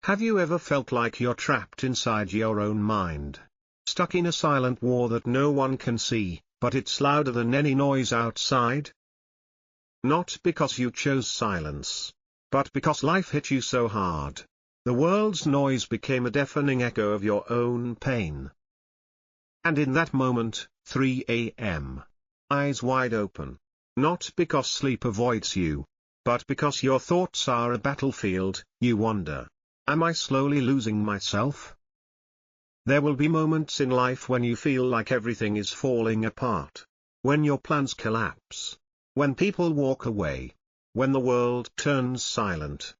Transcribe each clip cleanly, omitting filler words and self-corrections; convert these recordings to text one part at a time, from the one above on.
Have you ever felt like you're trapped inside your own mind? Stuck in a silent war that no one can see, but it's louder than any noise outside? Not because you chose silence, but because life hit you so hard. The world's noise became a deafening echo of your own pain. And in that moment, 3 a.m., eyes wide open, not because sleep avoids you, but because your thoughts are a battlefield, you wonder, am I slowly losing myself? There will be moments in life when you feel like everything is falling apart. When your plans collapse. When people walk away. When the world turns silent.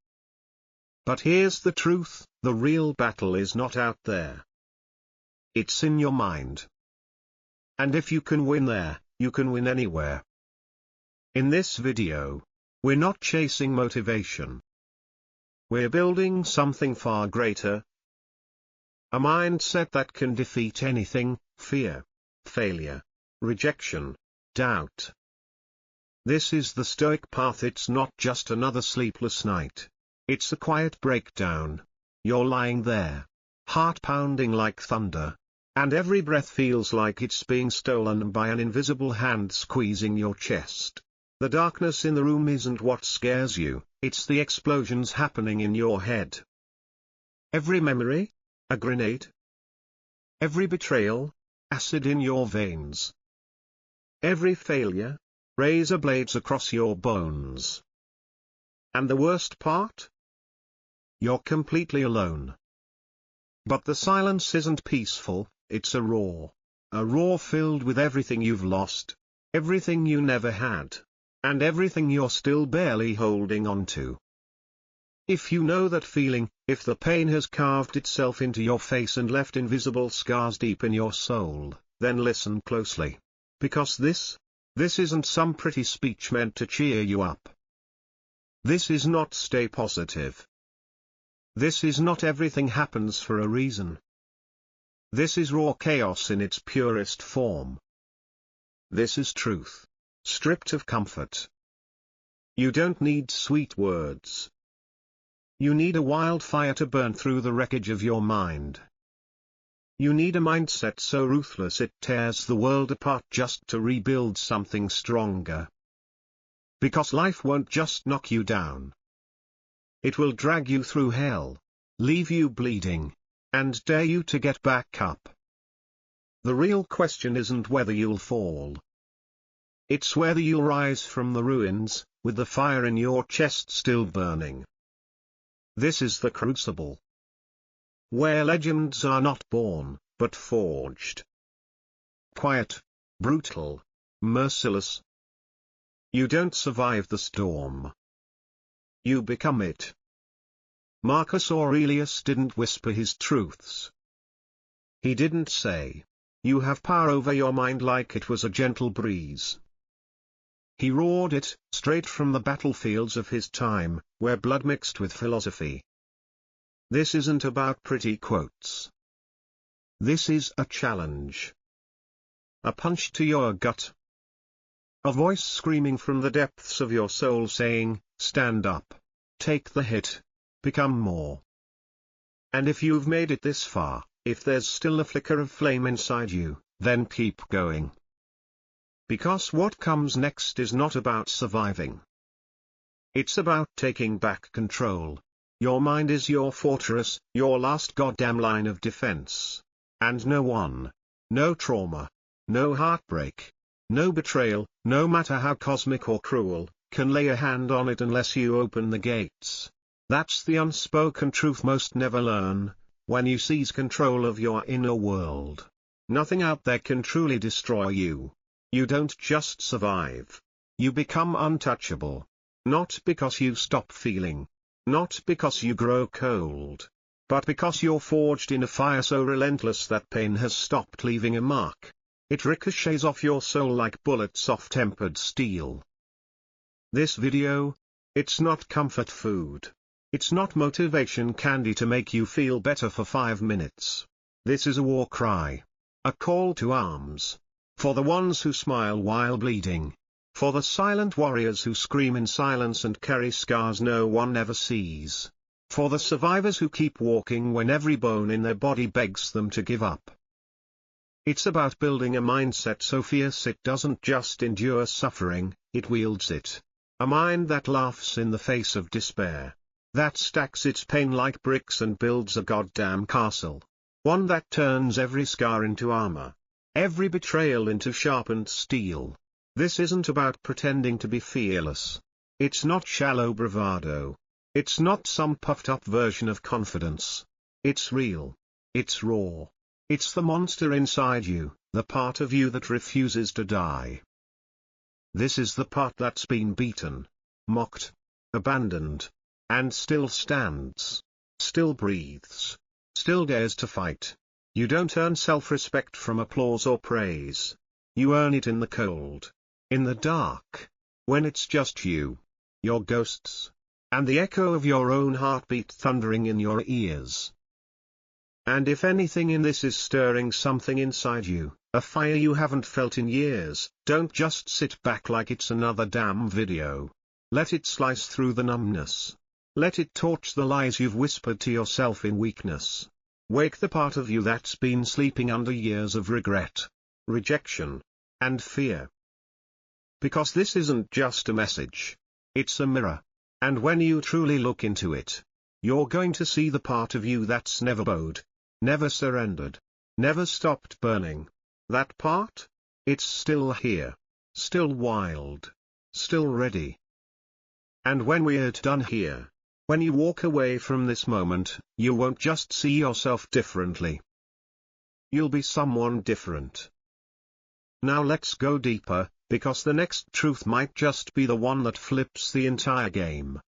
But here's the truth, the real battle is not out there. It's in your mind. And if you can win there, you can win anywhere. In this video, we're not chasing motivation. We're building something far greater. A mindset that can defeat anything: fear, failure, rejection, doubt. This is the Stoic path. It's not just another sleepless night. It's a quiet breakdown. You're lying there, heart pounding like thunder, and every breath feels like it's being stolen by an invisible hand squeezing your chest. The darkness in the room isn't what scares you, it's the explosions happening in your head. Every memory? A grenade? Every betrayal? Acid in your veins. Every failure? Razor blades across your bones. And the worst part? You're completely alone. But the silence isn't peaceful, it's a roar. A roar filled with everything you've lost, everything you never had, and everything you're still barely holding on to. If you know that feeling, if the pain has carved itself into your face and left invisible scars deep in your soul, then listen closely. Because this isn't some pretty speech meant to cheer you up. This is not stay positive. This is not everything happens for a reason. This is raw chaos in its purest form. This is truth, stripped of comfort. You don't need sweet words. You need a wildfire to burn through the wreckage of your mind. You need a mindset so ruthless it tears the world apart just to rebuild something stronger. Because life won't just knock you down. It will drag you through hell, leave you bleeding, and dare you to get back up. The real question isn't whether you'll fall. It's whether you'll rise from the ruins, with the fire in your chest still burning. This is the crucible. Where legends are not born, but forged. Quiet, brutal, merciless. You don't survive the storm. You become it. Marcus Aurelius didn't whisper his truths. He didn't say, "You have power over your mind," like it was a gentle breeze. He roared it, straight from the battlefields of his time, where blood mixed with philosophy. This isn't about pretty quotes. This is a challenge. A punch to your gut. A voice screaming from the depths of your soul saying, stand up. Take the hit. Become more. And if you've made it this far, if there's still a flicker of flame inside you, then keep going. Because what comes next is not about surviving. It's about taking back control. Your mind is your fortress, your last goddamn line of defense. And no one, no trauma, no heartbreak, no betrayal, no matter how cosmic or cruel, can lay a hand on it unless you open the gates. That's the unspoken truth most never learn. When you seize control of your inner world, nothing out there can truly destroy you. You don't just survive. You become untouchable. Not because you stop feeling. Not because you grow cold. But because you're forged in a fire so relentless that pain has stopped leaving a mark. It ricochets off your soul like bullets off tempered steel. This video, it's not comfort food. It's not motivation candy to make you feel better for 5 minutes. This is a war cry. A call to arms. For the ones who smile while bleeding. For the silent warriors who scream in silence and carry scars no one ever sees. For the survivors who keep walking when every bone in their body begs them to give up. It's about building a mindset so fierce it doesn't just endure suffering, it wields it. A mind that laughs in the face of despair. That stacks its pain like bricks and builds a goddamn castle. One that turns every scar into armor. Every betrayal into sharpened steel. This isn't about pretending to be fearless. It's not shallow bravado. It's not some puffed-up version of confidence. It's real. It's raw. It's the monster inside you, the part of you that refuses to die. This is the part that's been beaten, mocked, abandoned, and still stands, still breathes, still dares to fight. You don't earn self-respect from applause or praise. You earn it in the cold, in the dark, when it's just you, your ghosts, and the echo of your own heartbeat thundering in your ears. And if anything in this is stirring something inside you, a fire you haven't felt in years, don't just sit back like it's another damn video. Let it slice through the numbness. Let it torch the lies you've whispered to yourself in weakness. Wake the part of you that's been sleeping under years of regret, rejection, and fear. Because this isn't just a message. It's a mirror. And when you truly look into it, you're going to see the part of you that's never bowed, never surrendered, never stopped burning. That part? It's still here. Still wild. Still ready. And when we're done here, when you walk away from this moment, you won't just see yourself differently. You'll be someone different. Now let's go deeper, because the next truth might just be the one that flips the entire game.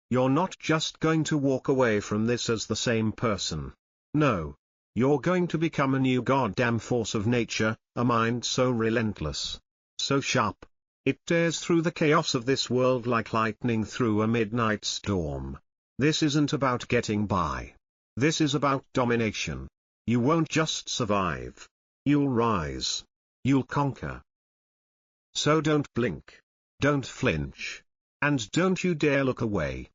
You're not just going to walk away from this as the same person. No. You're going to become a new goddamn force of nature, a mind so relentless, so sharp. It tears through the chaos of this world like lightning through a midnight storm. This isn't about getting by. This is about domination. You won't just survive. You'll rise. You'll conquer. So don't blink. Don't flinch. And don't you dare look away.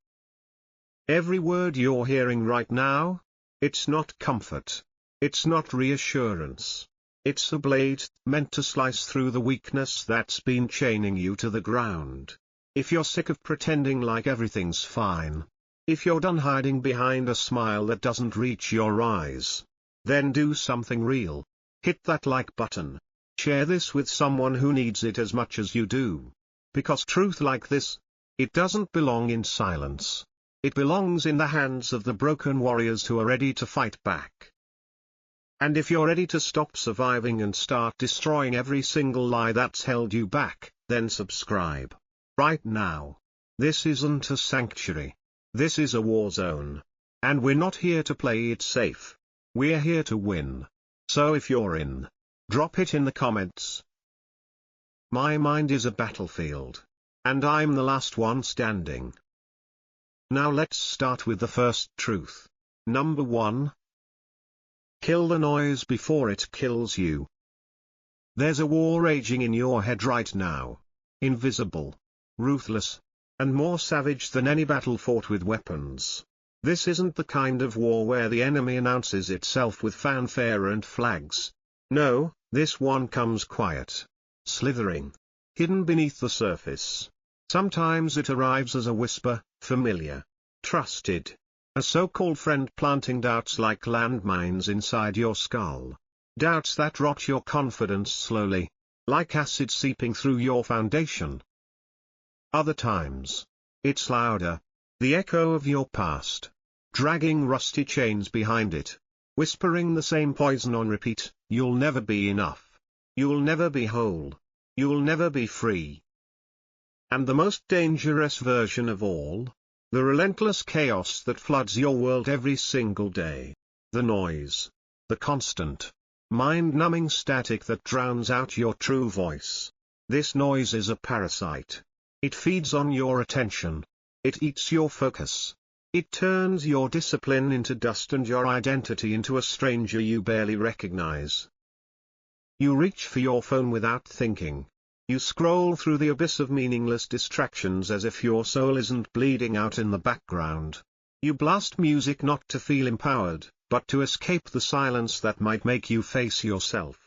Every word you're hearing right now, it's not comfort. It's not reassurance. It's a blade, meant to slice through the weakness that's been chaining you to the ground. If you're sick of pretending like everything's fine, if you're done hiding behind a smile that doesn't reach your eyes, then do something real. Hit that like button. Share this with someone who needs it as much as you do. Because truth like this, it doesn't belong in silence. It belongs in the hands of the broken warriors who are ready to fight back. And if you're ready to stop surviving and start destroying every single lie that's held you back, then subscribe. Right now. This isn't a sanctuary. This is a war zone. And we're not here to play it safe. We're here to win. So if you're in, drop it in the comments. My mind is a battlefield. And I'm the last one standing. Now let's start with the first truth. Number 1. Kill the noise before it kills you. There's a war raging in your head right now. Invisible, ruthless, and more savage than any battle fought with weapons. This isn't the kind of war where the enemy announces itself with fanfare and flags. No, this one comes quiet, slithering, hidden beneath the surface. Sometimes it arrives as a whisper, familiar, trusted. A so-called friend planting doubts like landmines inside your skull. Doubts that rot your confidence slowly, like acid seeping through your foundation. Other times, it's louder, the echo of your past, dragging rusty chains behind it, whispering the same poison on repeat. You'll never be enough. You'll never be whole. You'll never be free. And the most dangerous version of all, the relentless chaos that floods your world every single day. The noise. The constant, mind-numbing static that drowns out your true voice. This noise is a parasite. It feeds on your attention. It eats your focus. It turns your discipline into dust and your identity into a stranger you barely recognize. You reach for your phone without thinking. You scroll through the abyss of meaningless distractions as if your soul isn't bleeding out in the background. You blast music not to feel empowered, but to escape the silence that might make you face yourself.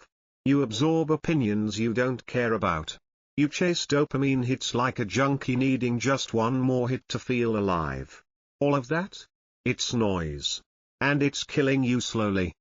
You absorb opinions you don't care about. You chase dopamine hits like a junkie needing just one more hit to feel alive. All of that? It's noise. And it's killing you slowly.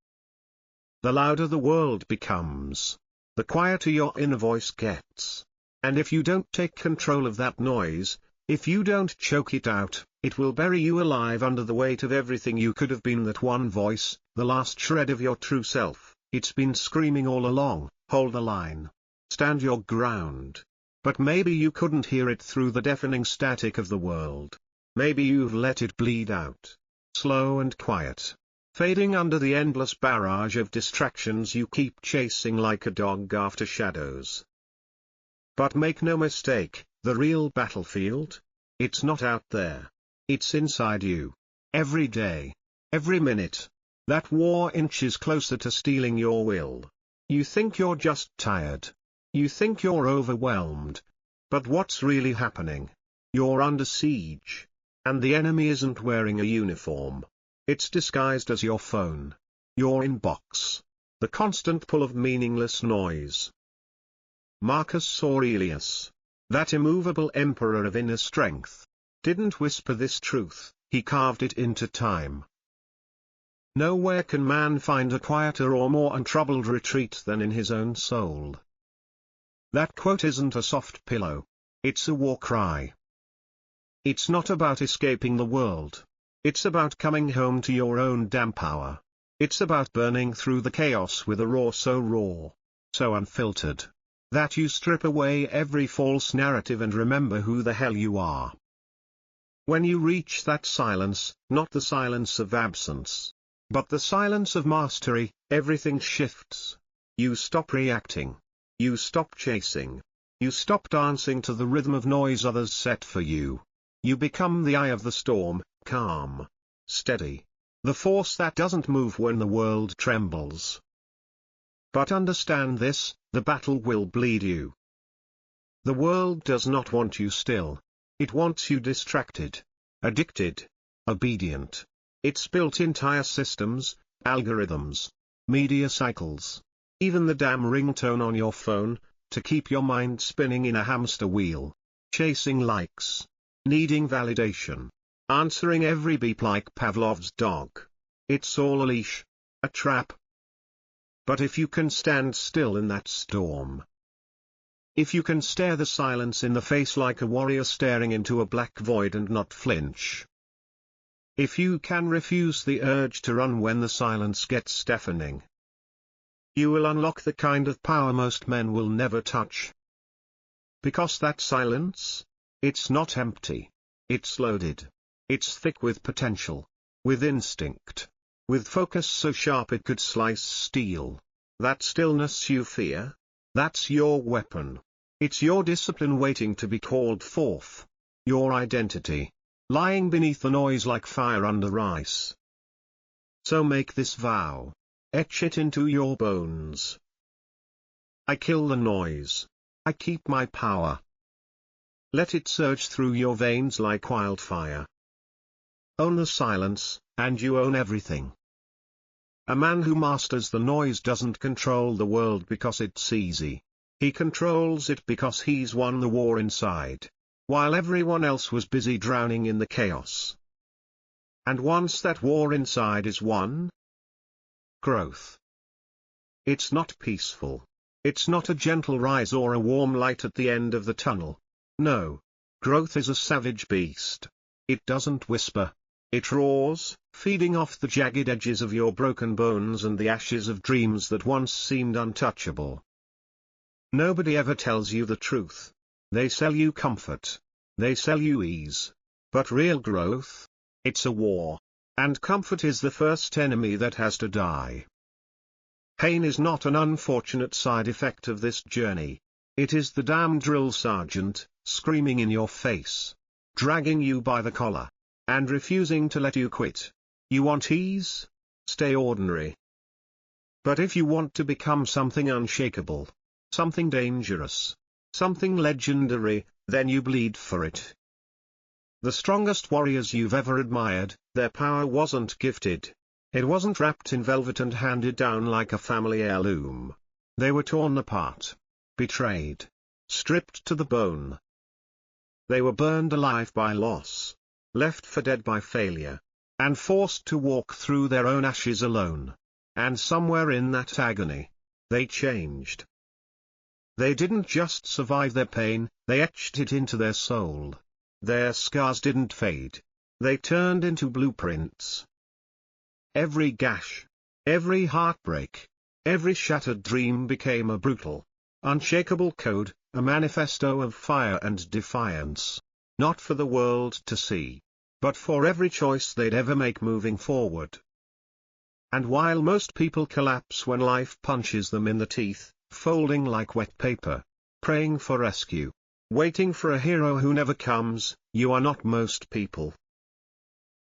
The louder the world becomes, the quieter your inner voice gets. And if you don't take control of that noise, if you don't choke it out, it will bury you alive under the weight of everything you could have been. That one voice, the last shred of your true self, it's been screaming all along, hold the line. Stand your ground. But maybe you couldn't hear it through the deafening static of the world. Maybe you've let it bleed out. Slow and quiet. Fading under the endless barrage of distractions you keep chasing like a dog after shadows. But make no mistake, the real battlefield? It's not out there. It's inside you. Every day. Every minute. That war inches closer to stealing your will. You think you're just tired. You think you're overwhelmed. But what's really happening? You're under siege. And the enemy isn't wearing a uniform. It's disguised as your phone. Your inbox. The constant pull of meaningless noise. Marcus Aurelius, that immovable emperor of inner strength, didn't whisper this truth, he carved it into time. Nowhere can man find a quieter or more untroubled retreat than in his own soul. That quote isn't a soft pillow. It's a war cry. It's not about escaping the world. It's about coming home to your own damn power. It's about burning through the chaos with a raw, so unfiltered, that you strip away every false narrative and remember who the hell you are. When you reach that silence, not the silence of absence, but the silence of mastery, everything shifts. You stop reacting. You stop chasing. You stop dancing to the rhythm of noise others set for you. You become the eye of the storm, calm, steady, the force that doesn't move when the world trembles. But understand this, the battle will bleed you. The world does not want you still. It wants you distracted, addicted, obedient. It's built entire systems, algorithms, media cycles, even the damn ringtone on your phone, to keep your mind spinning in a hamster wheel, chasing likes, needing validation, answering every beep like Pavlov's dog. It's all a leash, a trap. But if you can stand still in that storm, if you can stare the silence in the face like a warrior staring into a black void and not flinch, if you can refuse the urge to run when the silence gets deafening, you will unlock the kind of power most men will never touch. Because that silence? It's not empty. It's loaded. It's thick with potential. With instinct. With focus so sharp it could slice steel. That stillness you fear? That's your weapon. It's your discipline waiting to be called forth. Your identity. Lying beneath the noise like fire under ice. So make this vow. Etch it into your bones. I kill the noise. I keep my power. Let it surge through your veins like wildfire. Own the silence, and you own everything. A man who masters the noise doesn't control the world because it's easy. He controls it because he's won the war inside, while everyone else was busy drowning in the chaos. And once that war inside is won, growth. It's not peaceful. It's not a gentle rise or a warm light at the end of the tunnel. No. Growth is a savage beast. It doesn't whisper. It roars, feeding off the jagged edges of your broken bones and the ashes of dreams that once seemed untouchable. Nobody ever tells you the truth. They sell you comfort. They sell you ease. But real growth? It's a war. And comfort is the first enemy that has to die. Pain is not an unfortunate side effect of this journey. It is the damn drill sergeant, screaming in your face, dragging you by the collar, and refusing to let you quit. You want ease? Stay ordinary. But if you want to become something unshakable, something dangerous, something legendary, then you bleed for it. The strongest warriors you've ever admired, their power wasn't gifted. It wasn't wrapped in velvet and handed down like a family heirloom. They were torn apart, betrayed, stripped to the bone. They were burned alive by loss, left for dead by failure, and forced to walk through their own ashes alone. And somewhere in that agony, they changed. They didn't just survive their pain, they etched it into their soul. Their scars didn't fade. They turned into blueprints. Every gash, every heartbreak, every shattered dream became a brutal, unshakable code, a manifesto of fire and defiance. Not for the world to see, but for every choice they'd ever make moving forward. And while most people collapse when life punches them in the teeth, folding like wet paper, praying for rescue, waiting for a hero who never comes, you are not most people.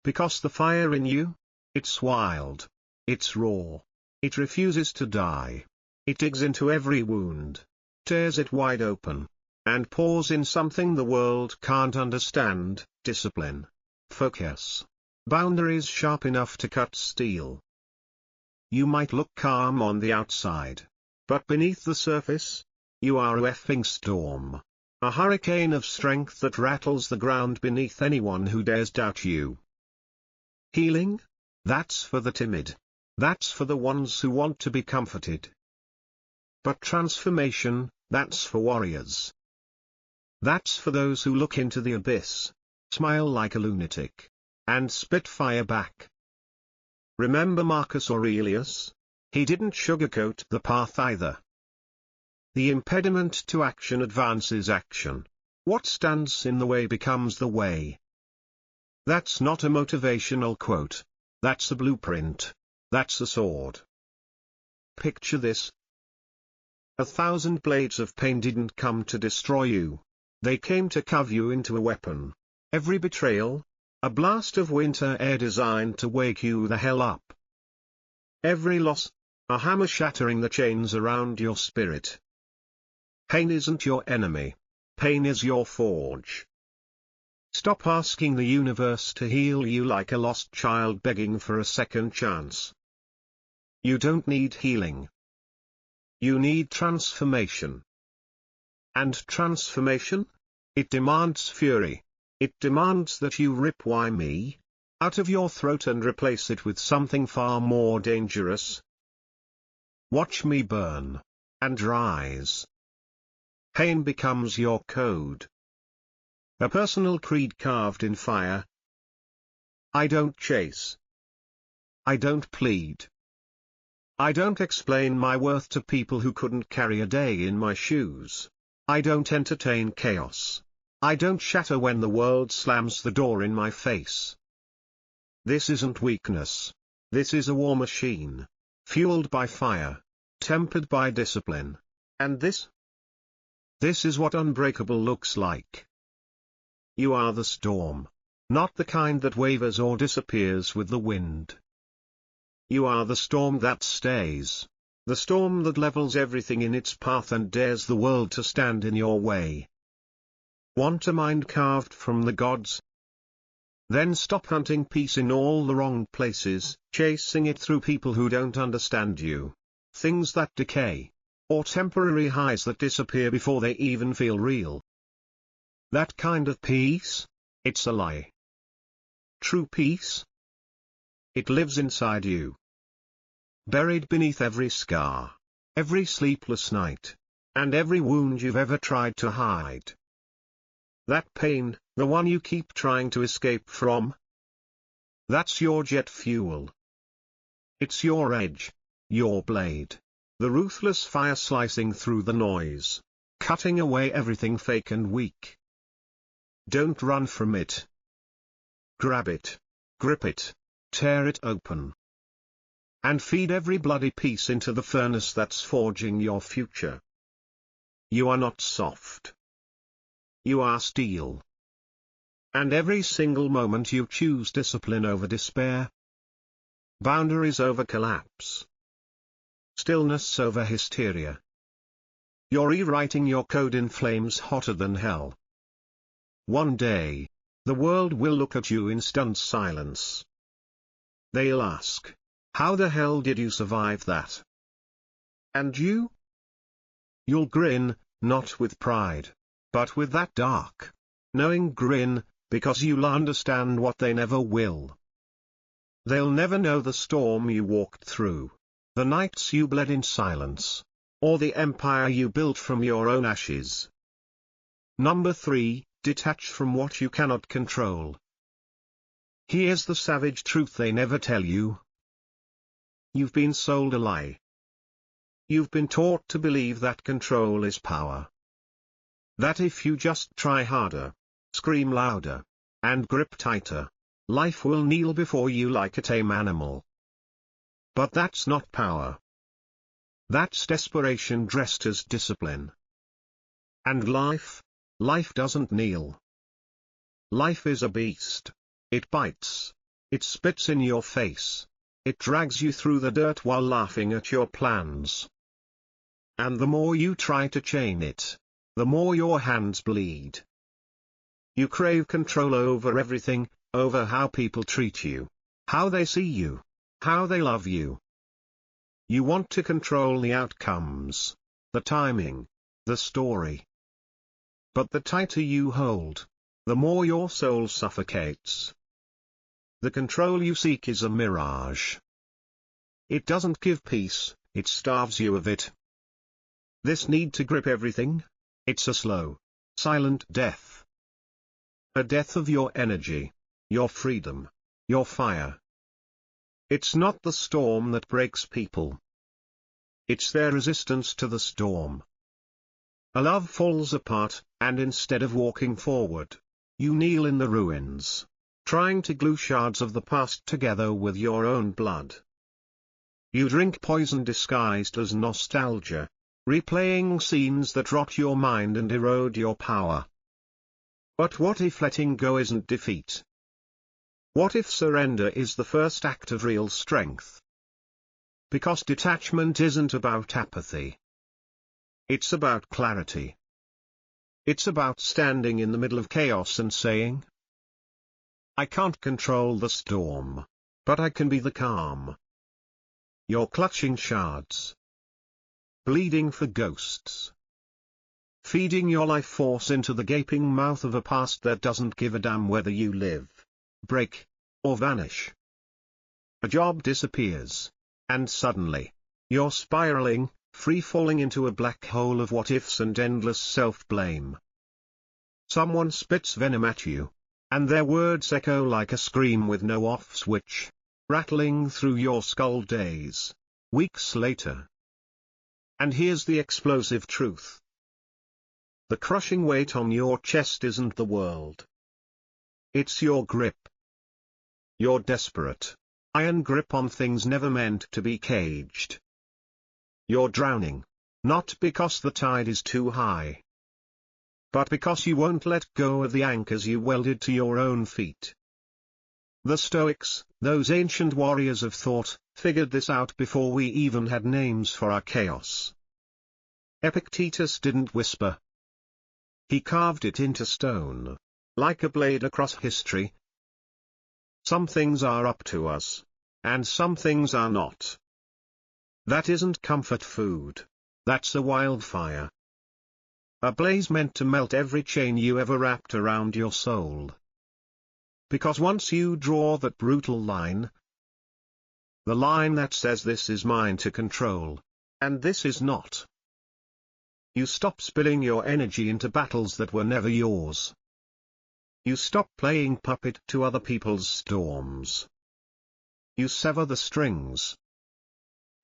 Because the fire in you? It's wild. It's raw. It refuses to die. It digs into every wound, tears it wide open, and pours in something the world can't understand: discipline, focus, boundaries sharp enough to cut steel. You might look calm on the outside, but beneath the surface, you are a effing storm. A hurricane of strength that rattles the ground beneath anyone who dares doubt you. Healing? That's for the timid. That's for the ones who want to be comforted. But transformation, that's for warriors. That's for those who look into the abyss, smile like a lunatic, and spit fire back. Remember Marcus Aurelius? He didn't sugarcoat the path either. The impediment to action advances action. What stands in the way becomes the way. That's not a motivational quote. That's a blueprint. That's a sword. Picture this. 1,000 blades of pain didn't come to destroy you. They came to carve you into a weapon. Every betrayal, a blast of winter air designed to wake you the hell up. Every loss, a hammer shattering the chains around your spirit. Pain isn't your enemy. Pain is your forge. Stop asking the universe to heal you like a lost child begging for a second chance. You don't need healing. You need transformation. And transformation? It demands fury. It demands that you rip "why me" out of your throat and replace it with something far more dangerous. Watch me burn. And rise. Pain becomes your code. A personal creed carved in fire. I don't chase. I don't plead. I don't explain my worth to people who couldn't carry a day in my shoes. I don't entertain chaos. I don't shatter when the world slams the door in my face. This isn't weakness. This is a war machine. Fueled by fire. Tempered by discipline. And this is what unbreakable looks like. You are the storm. Not the kind that wavers or disappears with the wind. You are the storm that stays. The storm that levels everything in its path and dares the world to stand in your way. Want a mind carved from the gods? Then stop hunting peace in all the wrong places, chasing it through people who don't understand you. Things that decay. Or temporary highs that disappear before they even feel real. That kind of peace? It's a lie. True peace? It lives inside you. Buried beneath every scar, every sleepless night, and every wound you've ever tried to hide. That pain, the one you keep trying to escape from? That's your jet fuel. It's your edge, your blade, the ruthless fire slicing through the noise, cutting away everything fake and weak. Don't run from it. Grab it, grip it, tear it open. And feed every bloody piece into the furnace that's forging your future. You are not soft. You are steel. And every single moment you choose discipline over despair. Boundaries over collapse. Stillness over hysteria. You're rewriting your code in flames hotter than hell. One day, The world will look at you in stunned silence. They'll ask, how the hell did you survive that? And you? You'll grin, not with pride, but with that dark, knowing grin, because you'll understand what they never will. They'll never know the storm you walked through, the nights you bled in silence, or the empire you built from your own ashes. Number 3, detach from what you cannot control. Here's the savage truth they never tell you. You've been sold a lie. You've been taught to believe that control is power. That if you just try harder, scream louder, and grip tighter, life will kneel before you like a tame animal. But that's not power. That's desperation dressed as discipline. And life doesn't kneel. Life is a beast. It bites. It spits in your face. It drags you through the dirt while laughing at your plans. And the more you try to chain it, the more your hands bleed. You crave control over everything, over how people treat you, how they see you, how they love you. You want to control the outcomes, the timing, the story. But the tighter you hold, the more your soul suffocates. The control you seek is a mirage. It doesn't give peace, it starves you of it. This need to grip everything? It's a slow, silent death. A death of your energy, your freedom, your fire. It's not the storm that breaks people. It's their resistance to the storm. A love falls apart, and instead of walking forward, you kneel in the ruins, trying to glue shards of the past together with your own blood. You drink poison disguised as nostalgia, replaying scenes that rot your mind and erode your power. But what if letting go isn't defeat? What if surrender is the first act of real strength? Because detachment isn't about apathy. It's about clarity. It's about standing in the middle of chaos and saying, I can't control the storm, but I can be the calm. You're clutching shards. Bleeding for ghosts. Feeding your life force into the gaping mouth of a past that doesn't give a damn whether you live, break, or vanish. A job disappears, and suddenly, you're spiraling, free-falling into a black hole of what-ifs and endless self-blame. Someone spits venom at you, and their words echo like a scream with no off switch, rattling through your skull days, weeks later. And here's the explosive truth. The crushing weight on your chest isn't the world. It's your grip. Your desperate, iron grip on things never meant to be caged. You're drowning, not because the tide is too high, but because you won't let go of the anchors you welded to your own feet. The Stoics, those ancient warriors of thought, figured this out before we even had names for our chaos. Epictetus didn't whisper. He carved it into stone, like a blade across history. Some things are up to us, and some things are not. That isn't comfort food, that's a wildfire. A blaze meant to melt every chain you ever wrapped around your soul. Because once you draw that brutal line, the line that says this is mine to control, and this is not, you stop spilling your energy into battles that were never yours. You stop playing puppet to other people's storms. You sever the strings.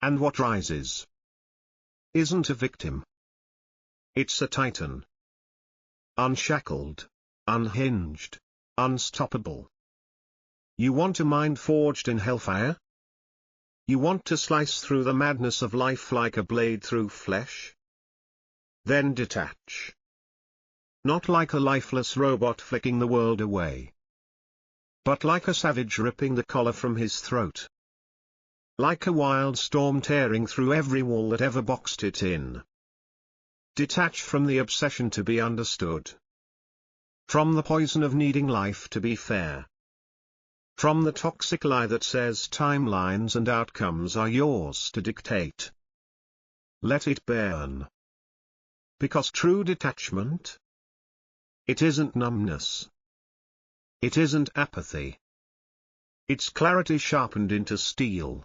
And what rises isn't a victim. It's a titan. Unshackled, unhinged, unstoppable. You want a mind forged in hellfire? You want to slice through the madness of life like a blade through flesh? Then detach. Not like a lifeless robot flicking the world away, but like a savage ripping the collar from his throat. Like a wild storm tearing through every wall that ever boxed it in. Detach from the obsession to be understood. From the poison of needing life to be fair. From the toxic lie that says timelines and outcomes are yours to dictate. Let it burn. Because true detachment, it isn't numbness. It isn't apathy. It's clarity sharpened into steel.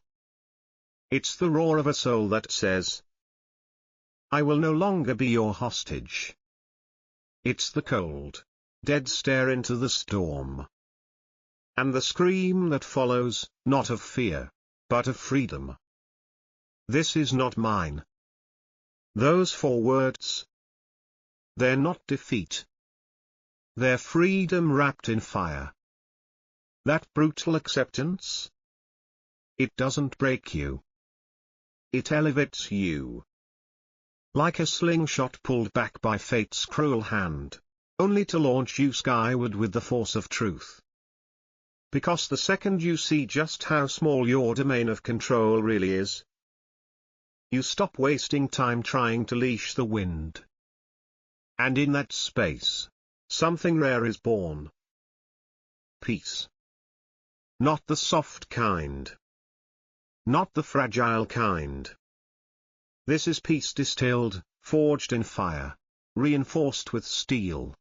It's the roar of a soul that says, I will no longer be your hostage. It's the cold, dead stare into the storm. And the scream that follows, not of fear, but of freedom. This is not mine. Those 4 words. They're not defeat. They're freedom wrapped in fire. That brutal acceptance? It doesn't break you. It elevates you. Like a slingshot pulled back by fate's cruel hand, only to launch you skyward with the force of truth. Because the second you see just how small your domain of control really is, you stop wasting time trying to leash the wind. And in that space, something rare is born. Peace. Not the soft kind. Not the fragile kind. This is peace distilled, forged in fire, reinforced with steel.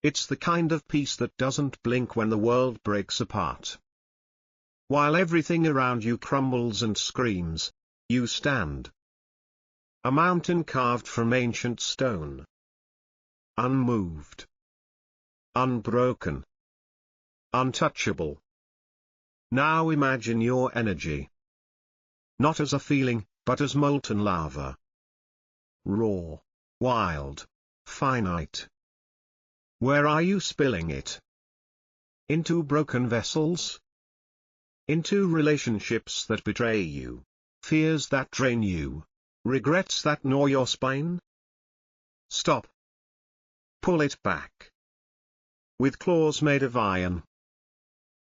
It's the kind of peace that doesn't blink when the world breaks apart. While everything around you crumbles and screams, you stand. A mountain carved from ancient stone. Unmoved. Unbroken. Untouchable. Now imagine your energy. Not as a feeling, but as molten lava. Raw. Wild. Finite. Where are you spilling it? Into broken vessels? Into relationships that betray you, fears that drain you, regrets that gnaw your spine? Stop. Pull it back. With claws made of iron.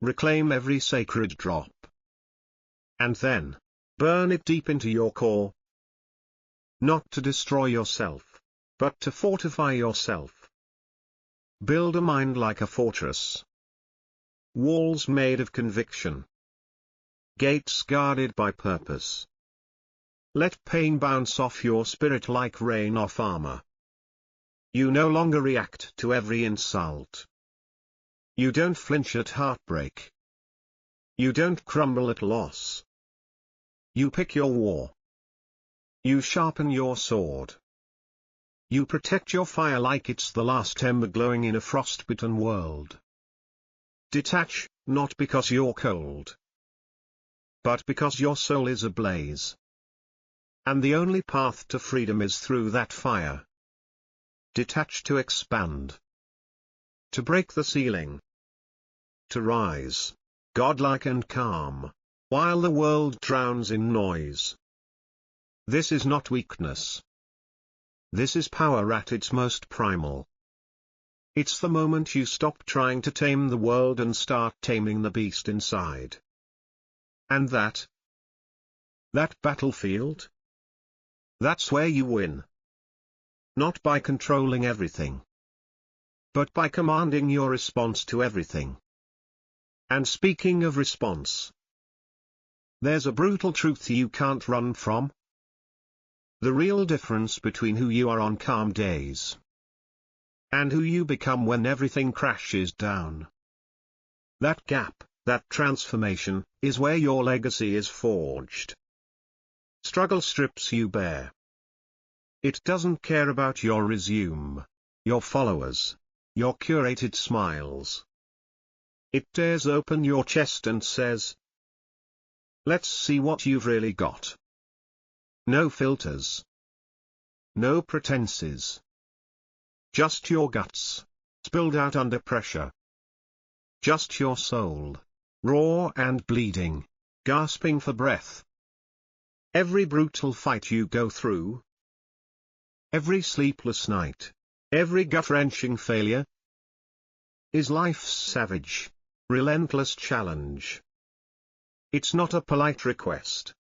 Reclaim every sacred drop. And then, burn it deep into your core. Not to destroy yourself, but to fortify yourself. Build a mind like a fortress. Walls made of conviction. Gates guarded by purpose. Let pain bounce off your spirit like rain off armor. You no longer react to every insult. You don't flinch at heartbreak. You don't crumble at loss. You pick your war. You sharpen your sword. You protect your fire like it's the last ember glowing in a frostbitten world. Detach, not because you're cold, but because your soul is ablaze. And the only path to freedom is through that fire. Detach to expand. To break the ceiling. To rise, godlike and calm, while the world drowns in noise. This is not weakness. This is power at its most primal. It's the moment you stop trying to tame the world and start taming the beast inside. And that battlefield? That's where you win. Not by controlling everything, but by commanding your response to everything. And speaking of response, there's a brutal truth you can't run from. The real difference between who you are on calm days and who you become when everything crashes down. That gap, that transformation, is where your legacy is forged. Struggle strips you bare. It doesn't care about your resume, your followers, your curated smiles. It tears open your chest and says, let's see what you've really got. No filters. No pretenses. Just your guts, spilled out under pressure. Just your soul, raw and bleeding, gasping for breath. Every brutal fight you go through, every sleepless night, every gut-wrenching failure, is life's savage, relentless challenge. It's not a polite request.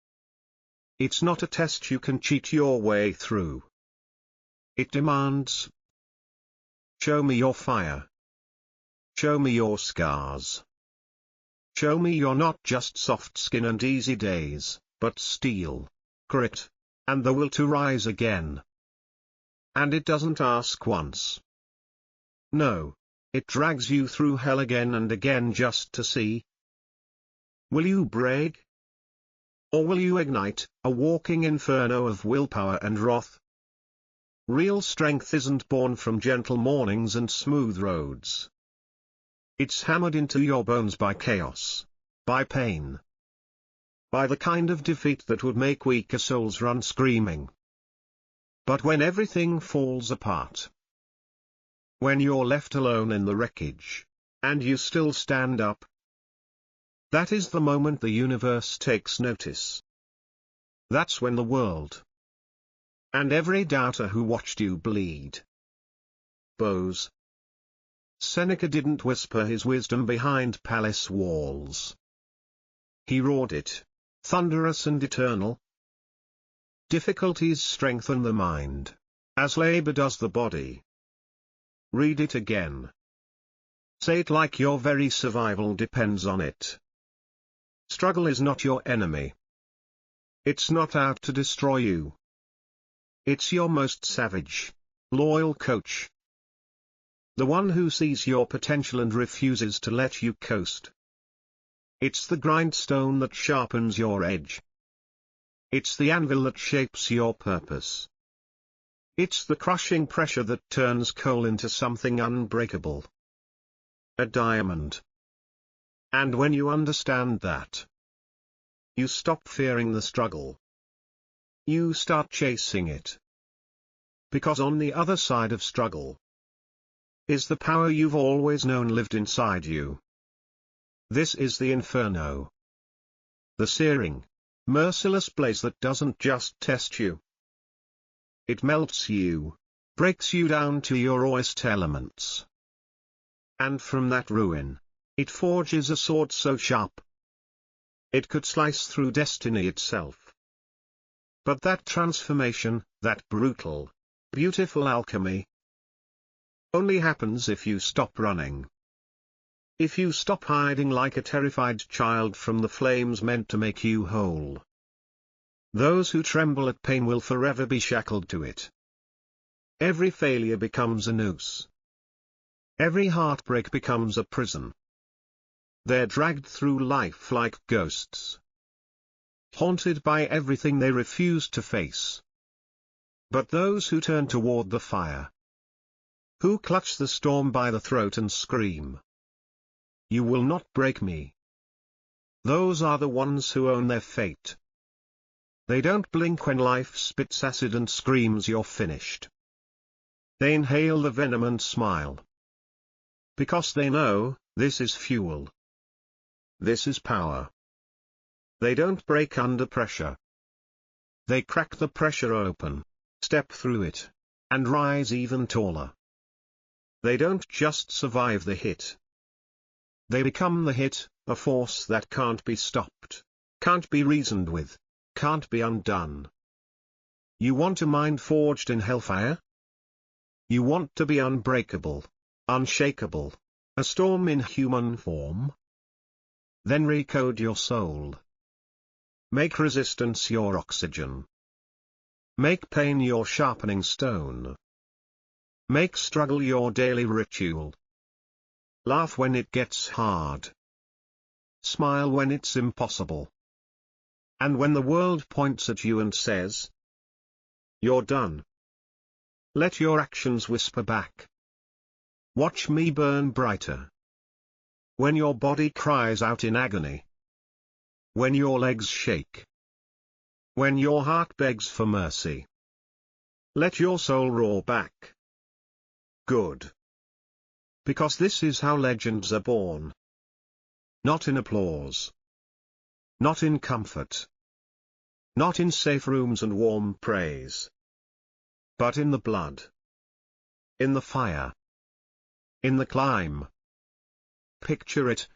It's not a test you can cheat your way through. It demands Show me your fire. Show me your scars. Show me you're not just soft skin and easy days, but steel, grit, and the will to rise again. And it doesn't ask once. No, it drags you through hell again and again just to see. Will you break? Or will you ignite, a walking inferno of willpower and wrath? Real strength isn't born from gentle mornings and smooth roads. It's hammered into your bones by chaos, by pain, by the kind of defeat that would make weaker souls run screaming. But when everything falls apart, when you're left alone in the wreckage, and you still stand up, that is the moment the universe takes notice. That's when the world, and every doubter who watched you bleed, bows. Seneca didn't whisper his wisdom behind palace walls. He roared it, thunderous and eternal. Difficulties strengthen the mind, as labor does the body. Read it again. Say it like your very survival depends on it. Struggle is not your enemy. It's not out to destroy you. It's your most savage, loyal coach. The one who sees your potential and refuses to let you coast. It's the grindstone that sharpens your edge. It's the anvil that shapes your purpose. It's the crushing pressure that turns coal into something unbreakable. A diamond. And when you understand that, you stop fearing the struggle. You start chasing it. Because on the other side of struggle is the power you've always known lived inside you. This is the inferno. The searing, merciless blaze that doesn't just test you. It melts you, breaks you down to your rawest elements. And from that ruin, it forges a sword so sharp, it could slice through destiny itself. But that transformation, that brutal, beautiful alchemy, only happens if you stop running. If you stop hiding like a terrified child from the flames meant to make you whole. Those who tremble at pain will forever be shackled to it. Every failure becomes a noose. Every heartbreak becomes a prison. They're dragged through life like ghosts, haunted by everything they refuse to face. But those who turn toward the fire, who clutch the storm by the throat and scream, "You will not break me," those are the ones who own their fate. They don't blink when life spits acid and screams you're finished. They inhale the venom and smile. Because they know, this is fuel. This is power. They don't break under pressure. They crack the pressure open, step through it, and rise even taller. They don't just survive the hit. They become the hit, a force that can't be stopped, can't be reasoned with, can't be undone. You want a mind forged in hellfire? You want to be unbreakable, unshakable, a storm in human form? Then recode your soul. Make resistance your oxygen. Make pain your sharpening stone. Make struggle your daily ritual. Laugh when it gets hard. Smile when it's impossible. And when the world points at you and says, "You're done," let your actions whisper back, "Watch me burn brighter." When your body cries out in agony, when your legs shake, when your heart begs for mercy, let your soul roar back, "Good." Because this is how legends are born. Not in applause. Not in comfort. Not in safe rooms and warm praise. But in the blood. In the fire. In the climb. Picture it.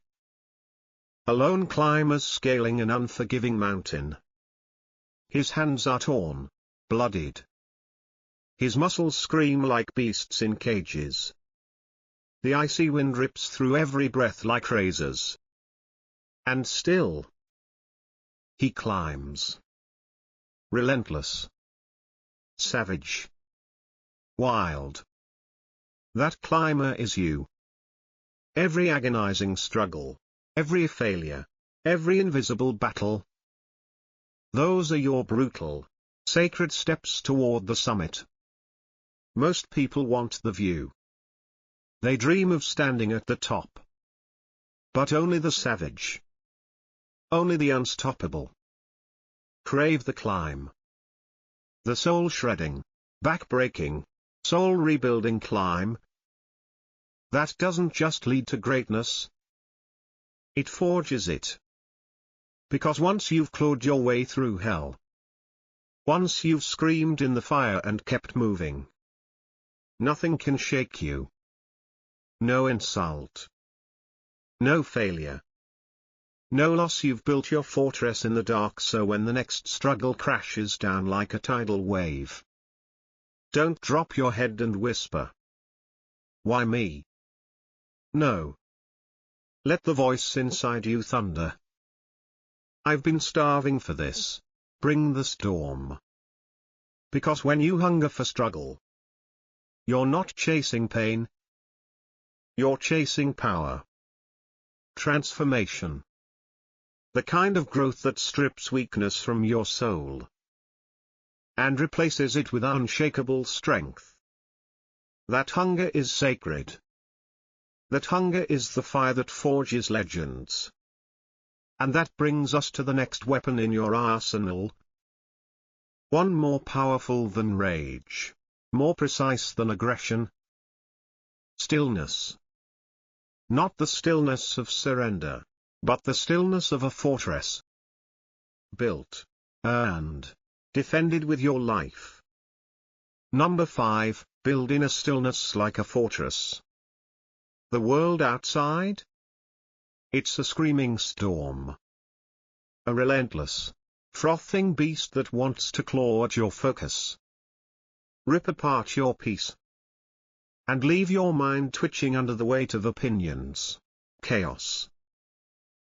A lone climber scaling an unforgiving mountain. His hands are torn, bloodied. His muscles scream like beasts in cages. The icy wind rips through every breath like razors. And still, he climbs. Relentless. Savage. Wild. That climber is you. Every agonizing struggle, every failure, every invisible battle, those are your brutal, sacred steps toward the summit. Most people want the view. They dream of standing at the top. But only the savage, only the unstoppable, crave the climb. The soul-shredding, back-breaking, soul-rebuilding climb. That doesn't just lead to greatness. It forges it. Because once you've clawed your way through hell, once you've screamed in the fire and kept moving, nothing can shake you. No insult. No failure. No loss. You've built your fortress in the dark, so when the next struggle crashes down like a tidal wave, don't drop your head and whisper, "Why me?" No. Let the voice inside you thunder. I've been starving for this. Bring the storm. Because when you hunger for struggle, you're not chasing pain. You're chasing power. Transformation. The kind of growth that strips weakness from your soul and replaces it with unshakable strength. That hunger is sacred. That hunger is the fire that forges legends. And that brings us to the next weapon in your arsenal. One more powerful than rage. More precise than aggression. Stillness. Not the stillness of surrender, but the stillness of a fortress. Built, earned, defended with your life. Number 5, build in a stillness like a fortress. The world outside? It's a screaming storm. A relentless, frothing beast that wants to claw at your focus. Rip apart your peace. And leave your mind twitching under the weight of opinions, chaos,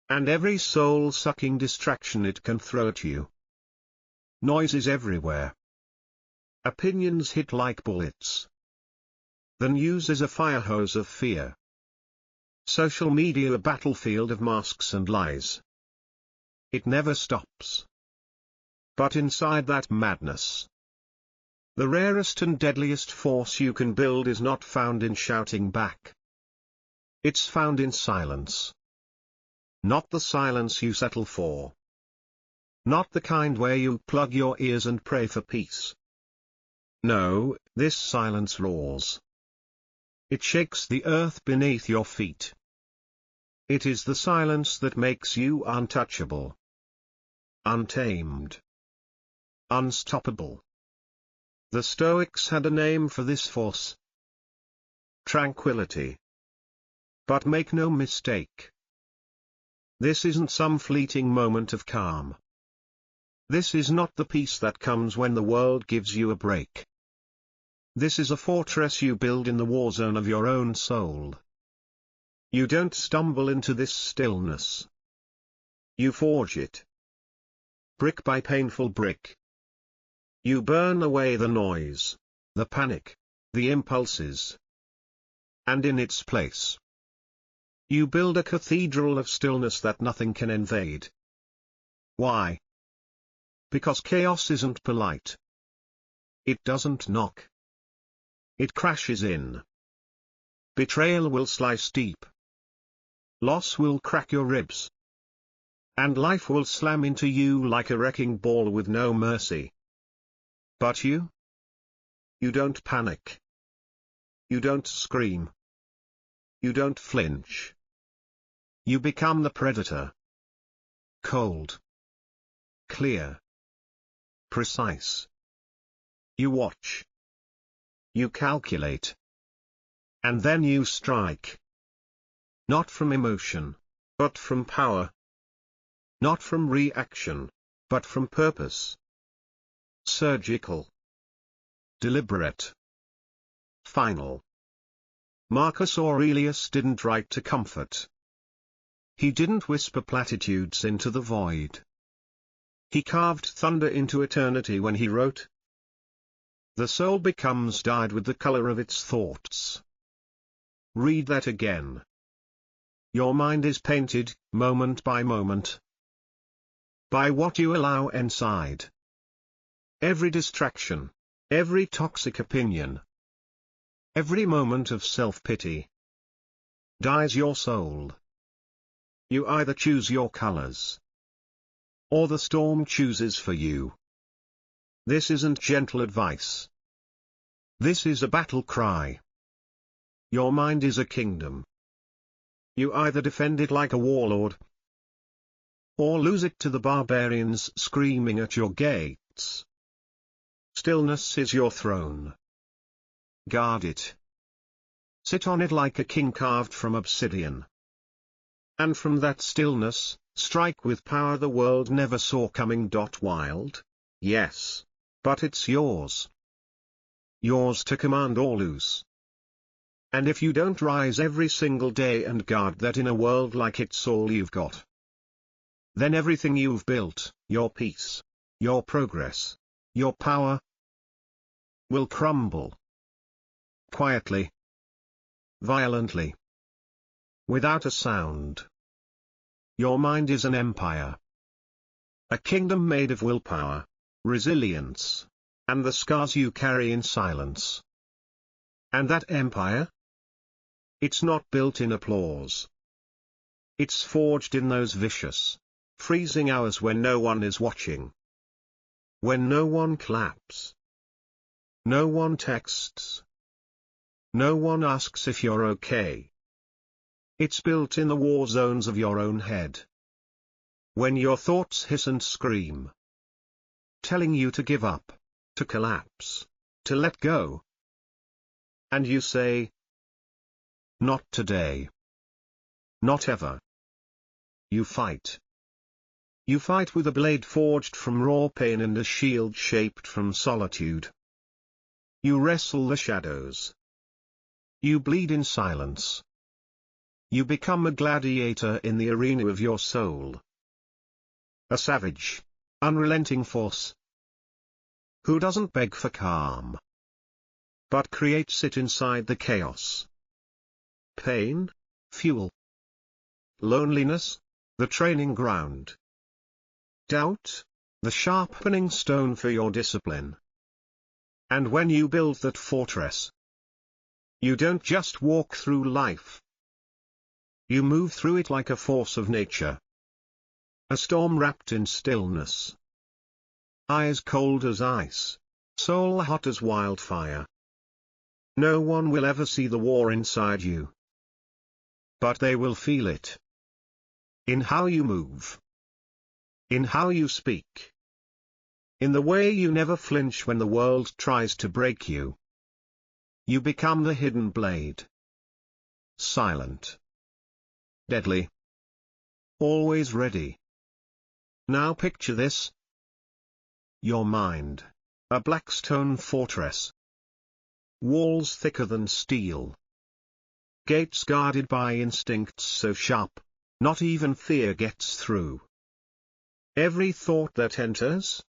and every soul-sucking distraction it can throw at you. Noise is everywhere. Opinions hit like bullets. The news is a fire hose of fear. Social media a battlefield of masks and lies. It never stops. But inside that madness, the rarest and deadliest force you can build is not found in shouting back. It's found in silence. Not the silence you settle for. Not the kind where you plug your ears and pray for peace. No, this silence roars. It shakes the earth beneath your feet. It is the silence that makes you untouchable, untamed, unstoppable. The Stoics had a name for this force: tranquility. But make no mistake. This isn't some fleeting moment of calm. This is not the peace that comes when the world gives you a break. This is a fortress you build in the war zone of your own soul. You don't stumble into this stillness. You forge it. Brick by painful brick. You burn away the noise, the panic, the impulses. And in its place, you build a cathedral of stillness that nothing can invade. Why? Because chaos isn't polite. It doesn't knock. It crashes in. Betrayal will slice deep. Loss will crack your ribs. And life will slam into you like a wrecking ball with no mercy. But you? You don't panic. You don't scream. You don't flinch. You become the predator. Cold. Clear. Precise. You watch. You calculate. And then you strike. Not from emotion, but from power. Not from reaction, but from purpose. Surgical. Deliberate. Final. Marcus Aurelius didn't write to comfort. He didn't whisper platitudes into the void. He carved thunder into eternity when he wrote, "The soul becomes dyed with the color of its thoughts." Read that again. Your mind is painted, moment by moment, by what you allow inside. Every distraction, every toxic opinion, every moment of self-pity dyes your soul. You either choose your colors, or the storm chooses for you. This isn't gentle advice. This is a battle cry. Your mind is a kingdom. You either defend it like a warlord, or lose it to the barbarians screaming at your gates. Stillness is your throne. Guard it. Sit on it like a king carved from obsidian. And from that stillness, strike with power the world never saw coming. Wild? Yes. But it's yours. Yours to command or lose. And if you don't rise every single day and guard that inner world like it's all you've got, then everything you've built, your peace, your progress, your power, will crumble. Quietly. Violently. Without a sound. Your mind is an empire. A kingdom made of willpower, resilience, and the scars you carry in silence. And that empire? It's not built in applause. It's forged in those vicious, freezing hours when no one is watching. When no one claps. No one texts. No one asks if you're okay. It's built in the war zones of your own head. When your thoughts hiss and scream, telling you to give up, to collapse, to let go. And you say, not today. Not ever. You fight. You fight with a blade forged from raw pain and a shield shaped from solitude. You wrestle the shadows. You bleed in silence. You become a gladiator in the arena of your soul. A savage, unrelenting force, who doesn't beg for calm, but creates it inside the chaos. Pain, fuel. Loneliness, the training ground. Doubt, the sharpening stone for your discipline. And when you build that fortress, you don't just walk through life. You move through it like a force of nature. A storm wrapped in stillness. Eyes cold as ice, soul hot as wildfire. No one will ever see the war inside you. But they will feel it. In how you move. In how you speak. In the way you never flinch when the world tries to break you. You become the hidden blade. Silent. Deadly. Always ready. Now picture this. Your mind. A black stone fortress. Walls thicker than steel. Gates guarded by instincts so sharp, not even fear gets through. Every thought that enters,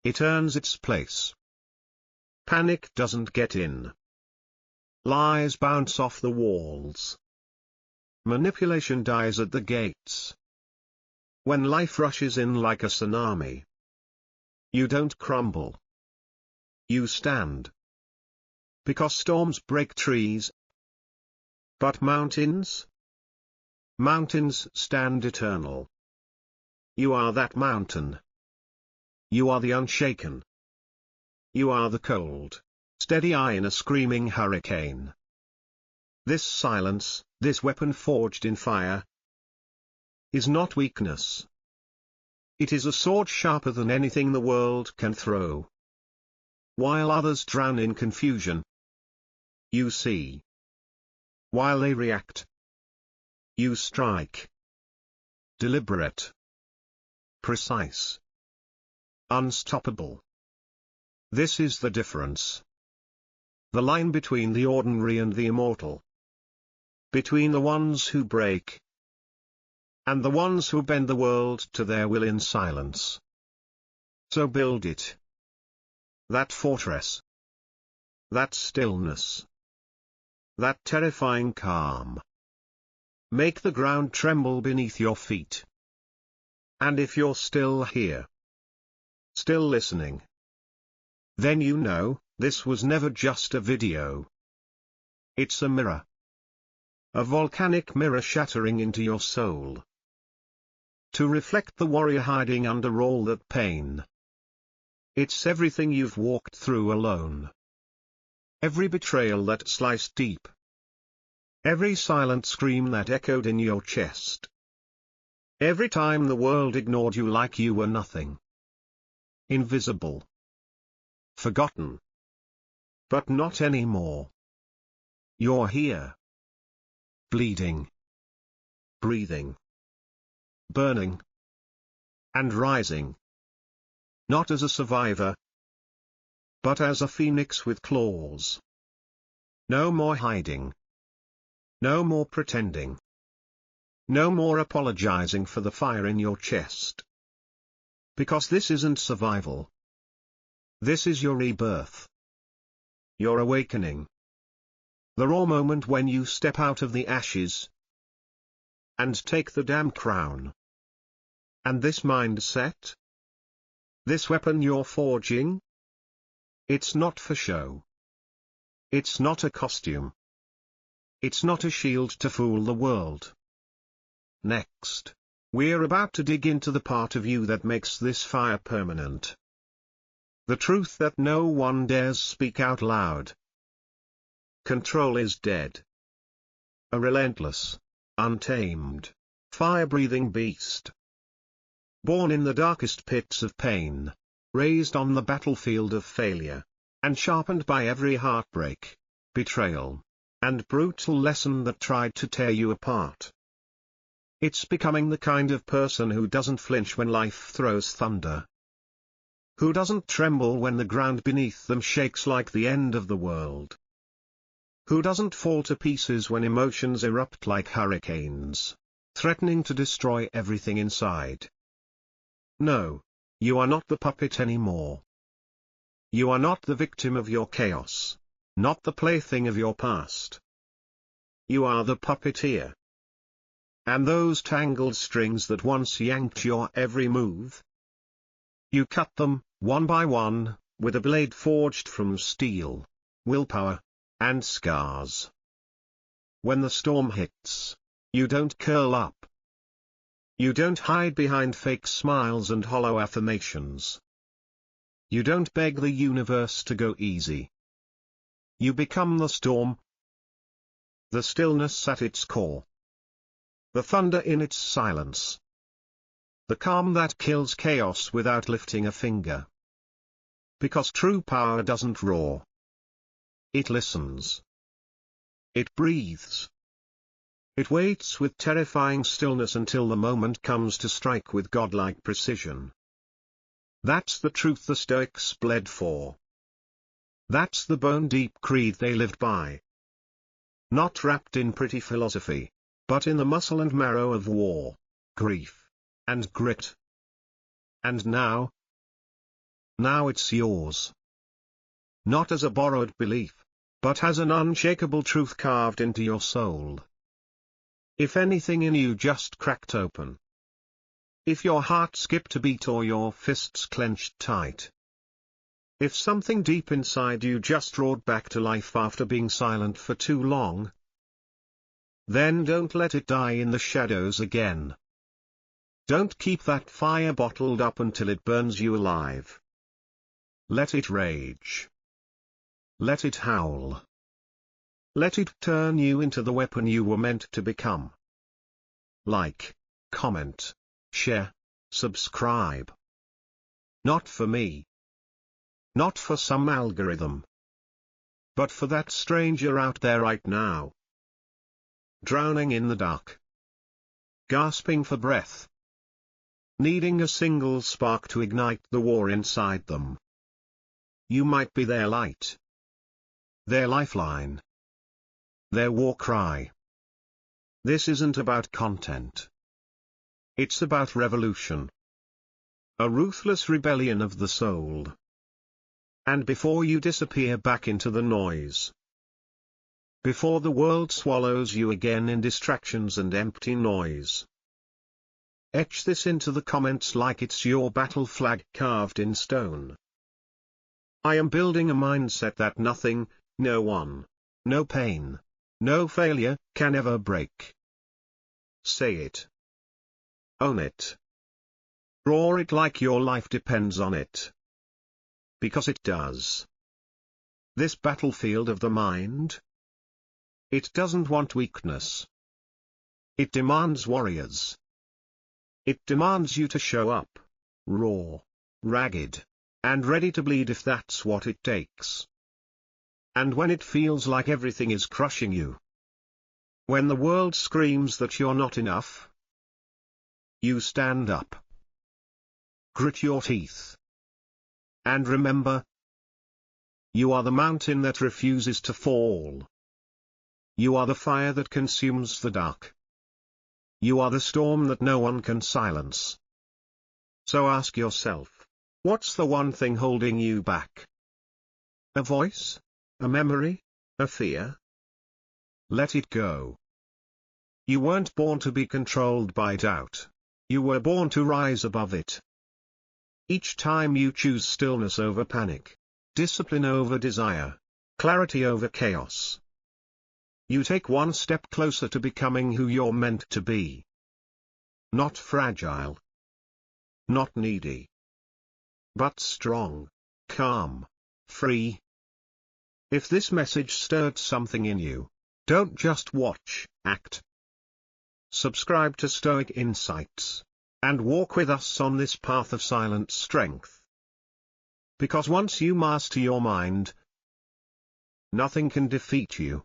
it earns its place. Panic doesn't get in. Lies bounce off the walls. Manipulation dies at the gates. When life rushes in like a tsunami, you don't crumble. You stand. Because storms break trees. But mountains? Mountains stand eternal. You are that mountain. You are the unshaken. You are the cold, steady eye in a screaming hurricane. This silence, this weapon forged in fire, is not weakness. It is a sword sharper than anything the world can throw. While others drown in confusion, you see. While they react, you strike. Deliberate. Precise. Unstoppable. This is the difference. the line between the ordinary and the immortal. Between the ones who break and the ones who bend the world to their will in silence. So build it. That fortress. That stillness. That terrifying calm. Make the ground tremble beneath your feet. And if you're still here, still listening, then you know, this was never just a video. It's a mirror. A volcanic mirror shattering into your soul. To reflect the warrior hiding under all that pain. It's everything you've walked through alone. Every betrayal that sliced deep. Every silent scream that echoed in your chest. Every time the world ignored you like you were nothing. Invisible. Forgotten. But not anymore. You're here. Bleeding. Breathing. Burning. And rising. Not as a survivor, but as a phoenix with claws. No more hiding. No more pretending. No more apologizing for the fire in your chest. Because this isn't survival. This is your rebirth. Your awakening. The raw moment when you step out of the ashes and take the damn crown. And this mindset? This weapon you're forging? It's not for show. It's not a costume. It's not a shield to fool the world. Next, we're about to dig into the part of you that makes this fire permanent. The truth that no one dares speak out loud. Control is dead. A relentless, untamed, fire-breathing beast. Born in the darkest pits of pain, raised on the battlefield of failure, and sharpened by every heartbreak, betrayal, and brutal lesson that tried to tear you apart. It's becoming the kind of person who doesn't flinch when life throws thunder. Who doesn't tremble when the ground beneath them shakes like the end of the world. Who doesn't fall to pieces when emotions erupt like hurricanes, threatening to destroy everything inside. No, you are not the puppet anymore. You are not the victim of your chaos, not the plaything of your past. You are the puppeteer. And those tangled strings that once yanked your every move, you cut them, one by one, with a blade forged from steel, willpower, and scars. When the storm hits, you don't curl up. You don't hide behind fake smiles and hollow affirmations. You don't beg the universe to go easy. You become the storm. The stillness at its core. The thunder in its silence. The calm that kills chaos without lifting a finger. Because true power doesn't roar. It listens. It breathes. It waits with terrifying stillness until the moment comes to strike with godlike precision. That's the truth the Stoics bled for. That's the bone-deep creed they lived by. Not wrapped in pretty philosophy, but in the muscle and marrow of war, grief, and grit. And now it's yours. Not as a borrowed belief, but as an unshakable truth carved into your soul. If anything in you just cracked open. If your heart skipped a beat or your fists clenched tight. If something deep inside you just roared back to life after being silent for too long, then don't let it die in the shadows again. Don't keep that fire bottled up until it burns you alive. Let it rage. Let it howl. Let it turn you into the weapon you were meant to become. Like, comment, share, subscribe. Not for me. Not for some algorithm. But for that stranger out there right now. Drowning in the dark. Gasping for breath. Needing a single spark to ignite the war inside them. You might be their light. their lifeline, their war cry. This isn't about content. It's about revolution. A ruthless rebellion of the soul. And before you disappear back into the noise, before the world swallows you again in distractions and empty noise, etch this into the comments like it's your battle flag carved in stone. I am building a mindset that nothing, no one, no pain, no failure, can ever break. Say it. Own it. Roar it like your life depends on it. Because it does. This battlefield of the mind, it doesn't want weakness. It demands warriors. It demands you to show up, raw, ragged, and ready to bleed if that's what it takes. And when it feels like everything is crushing you, when the world screams that you're not enough, you stand up. Grit your teeth. And remember, you are the mountain that refuses to fall. You are the fire that consumes the dark. You are the storm that no one can silence. So ask yourself, what's the one thing holding you back? A voice? A memory? A fear? Let it go. You weren't born to be controlled by doubt. You were born to rise above it. Each time you choose stillness over panic, discipline over desire, clarity over chaos, you take one step closer to becoming who you're meant to be. Not fragile. Not needy. But strong, calm, free. If this message stirred something in you, don't just watch, act. Subscribe to Stoic Insights, and walk with us on this path of silent strength. Because once you master your mind, nothing can defeat you.